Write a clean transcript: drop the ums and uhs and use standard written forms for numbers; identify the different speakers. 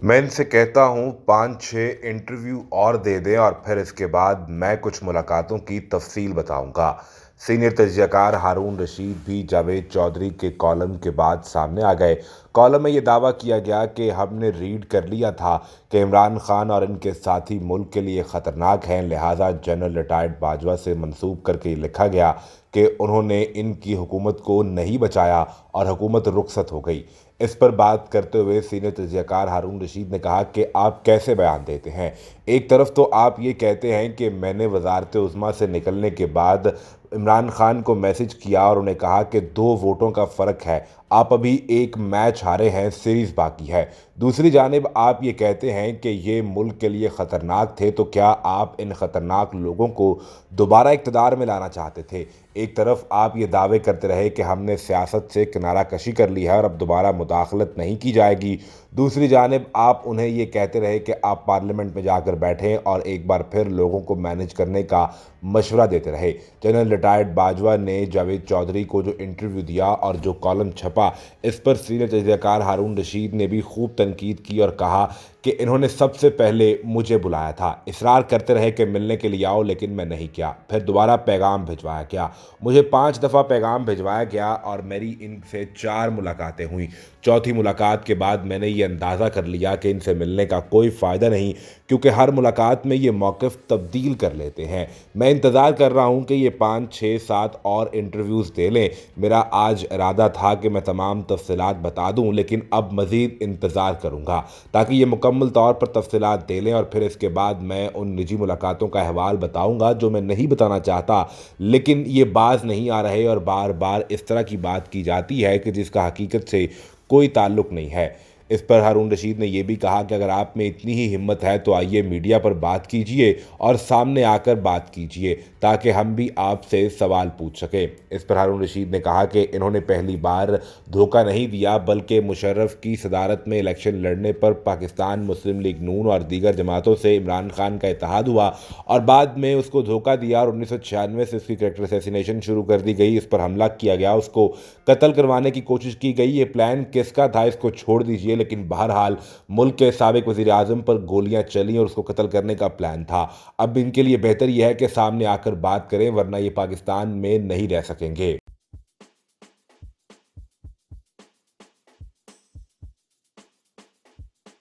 Speaker 1: मैं इनसे कहता हूँ 5-6 इंटरव्यू और दे दें और फिर इसके बाद मैं कुछ मुलाकातों की तफसील बताऊंगा। सीनियर तजज़ियाकार हारून रशीद भी जावेद चौधरी के कॉलम के बाद सामने आ गए। कॉलम में ये दावा किया गया कि हमने रीड कर लिया था कि इमरान खान और इनके साथी मुल्क के लिए ख़तरनाक हैं, लिहाजा जनरल रिटायर्ड बाजवा से मंसूब करके लिखा गया कि उन्होंने इनकी हुकूमत को नहीं बचाया और हुकूमत रुखसत हो गई। इस पर बात करते हुए सीनियर तजज़ियाकार हारून रशीद ने कहा कि आप कैसे बयान देते हैं। एक तरफ तो आप ये कहते हैं कि मैंने वज़ारत उज़्मा से निकलने के बाद इमरान खान को मैसेज किया और उन्हें कहा कि 2 वोटों का फ़र्क है, आप अभी एक मैच हारे हैं, सीरीज़ बाकी है। दूसरी जानिब आप ये कहते हैं कि ये मुल्क के लिए ख़तरनाक थे, तो क्या आप इन ख़तरनाक लोगों को दोबारा इक़्तिदार में लाना चाहते थे? एक तरफ आप ये दावे करते रहे कि हमने सियासत से किनारा कशी कर ली है और अब दोबारा मुदाखलत नहीं की जाएगी। दूसरी जानिब आप उन्हें ये कहते रहे कि आप पार्लियामेंट में जाकर बैठें और एक बार फिर लोगों को मैनेज करने का मशवरा देते रहे। जनरल रिटायर्ड बाजवा ने जावेद चौधरी को जो इंटरव्यू दिया और जो कॉलम छपा, इस पर सीनियर तजज़ियाकार हारून रशीद ने भी खूब तनकीद की और कहा कि इन्होंने सबसे पहले मुझे बुलाया था, इसरार करते रहे कि मिलने के लिए आओ, लेकिन मैं नहीं किया। फिर दोबारा पैगाम भिजवाया गया, मुझे 5 दफ़ा पैगाम भिजवाया गया और मेरी इनसे 4 मुलाकातें हुई। चौथी मुलाकात के बाद मैंने ये अंदाज़ा कर लिया कि इनसे मिलने का कोई फ़ायदा नहीं, क्योंकि हर मुलाकात में ये मौक़िफ़ तब्दील कर लेते हैं। मैं इंतज़ार कर रहा हूँ कि ये 5, 6, 7 और इंटरव्यूज़ दे लें। मेरा आज इरादा था कि मैं तमाम तफ़सीलात बता दूँ, लेकिन अब मज़ीद इंतज़ार करूँगा ताकि ये मुकम्मल तौर पर तफ़सीलात दे लें और फिर इसके बाद मैं उन निजी मुलाकातों का अहवाल बताऊँगा जो मैं नहीं बताना चाहता, लेकिन ये बाज़ नहीं आ रहे और बार-बार इस तरह की बात की जाती है कि जिसका हकीकत से कोई ताल्लुक़ नहीं है। इस पर हारून रशीद ने यह भी कहा कि अगर आप में इतनी ही हिम्मत है तो आइए मीडिया पर बात कीजिए और सामने आकर बात कीजिए ताकि हम भी आपसे सवाल पूछ सकें। इस पर हारून रशीद ने कहा कि इन्होंने पहली बार धोखा नहीं दिया, बल्कि मुशर्रफ की सदारत में इलेक्शन लड़ने पर पाकिस्तान मुस्लिम लीग नून और दीगर जमातों से इमरान खान का इत्तेहाद हुआ और बाद में उसको धोखा दिया और 1996 से उसकी कैरेक्टर असैसिनेशन शुरू कर दी गई। इस पर हमला किया गया, उसको कत्ल करवाने की कोशिश की गई। ये प्लान किसका था इसको छोड़ दीजिए, लेकिन बहरहाल मुल्क के साबिक वज़ीर-ए-आज़म पर गोलियां चली और उसको कत्ल करने का प्लान था। अब इनके लिए बेहतर यह है कि सामने आकर बात करें, वरना ये पाकिस्तान में नहीं रह सकेंगे।